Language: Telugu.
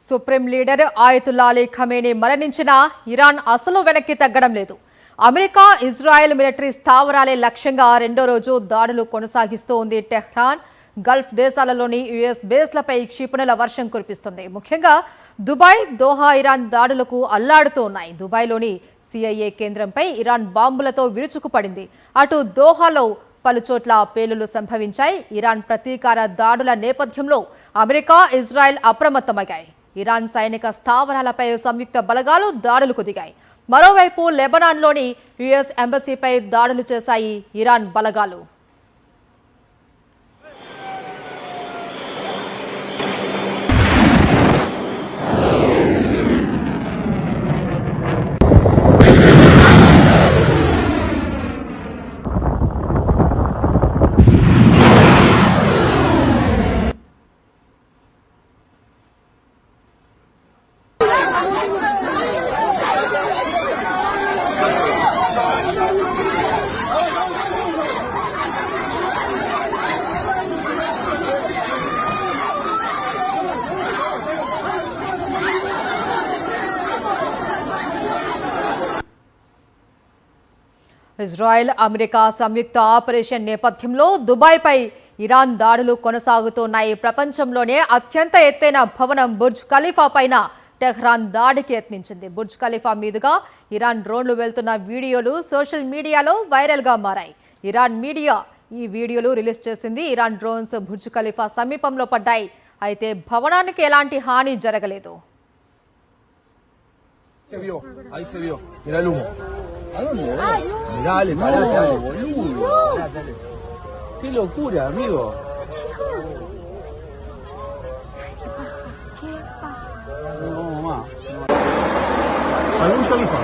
Supreme leader ఆయతుల్లా Ali Khamenei మరణించినా Iran అసలు వెనక్కి తగ్గడం లేదు. అమెరికా, ఇజ్రాయెల్ మిలిటరీ స్థావరాలే లక్ష్యంగా రెండో రోజు దాడులు కొనసాగిస్తూ ఉంది. టెహ్రాన్, గల్ఫ్ దేశాలలోని యుఎస్ బేస్లపై క్షిపణుల వర్షం కురిపిస్తుంది. ముఖ్యంగా దుబాయ్, దోహా ఇరాన్ దాడులకు అల్లాడుతూ ఉన్నాయి. దుబాయ్లోని సిఐఏ కేంద్రంపై ఇరాన్ బాంబులతో విరుచుకుపడింది. అటు దోహాలో పలుచోట్ల పేలులు సంభవించాయి. ఇరాన్ ప్రతీకార దాడుల నేపథ్యంలో అమెరికా, ఇజ్రాయెల్ అప్రమత్తమయ్యాయి. ఇరాన్ సైనిక స్థావరాలపై సంయుక్త బలగాలు దాడులకు దిగాయి. మరోవైపు లెబనాన్లోని యుఎస్ ఎంబసీపై దాడులు చేశాయి ఇరాన్ బలగాలు. ఇజ్రాయెల్, అమెరికా సంయుక్త ఆపరేషన్ నేపథ్యంలో దుబాయ్పై ఇరాన్ దాడులు కొనసాగుతున్నాయి. ప్రపంచంలోనే అత్యంత ఎత్తైన భవనం బుర్జ్ ఖలీఫా పైన టెహ్రాన్ దాడికి యత్నించింది. బుర్జ్ ఖలీఫా మీదుగా ఇరాన్ డ్రోన్లు వెళ్తున్న వీడియోలు సోషల్ మీడియాలో వైరల్గా మారాయి. ఇరాన్ మీడియా ఈ వీడియోలు రిలీజ్ చేసింది. ఇరాన్ డ్రోన్స్ బుర్జ్ ఖలీఫా సమీపంలో పడ్డాయి. అయితే భవనానికి ఎలాంటి హాని జరగలేదు. ¿A dónde? Dale, parate, dale, boludo. Dale. Qué locura, amigo. No, mamá. Al Burj Khalifa.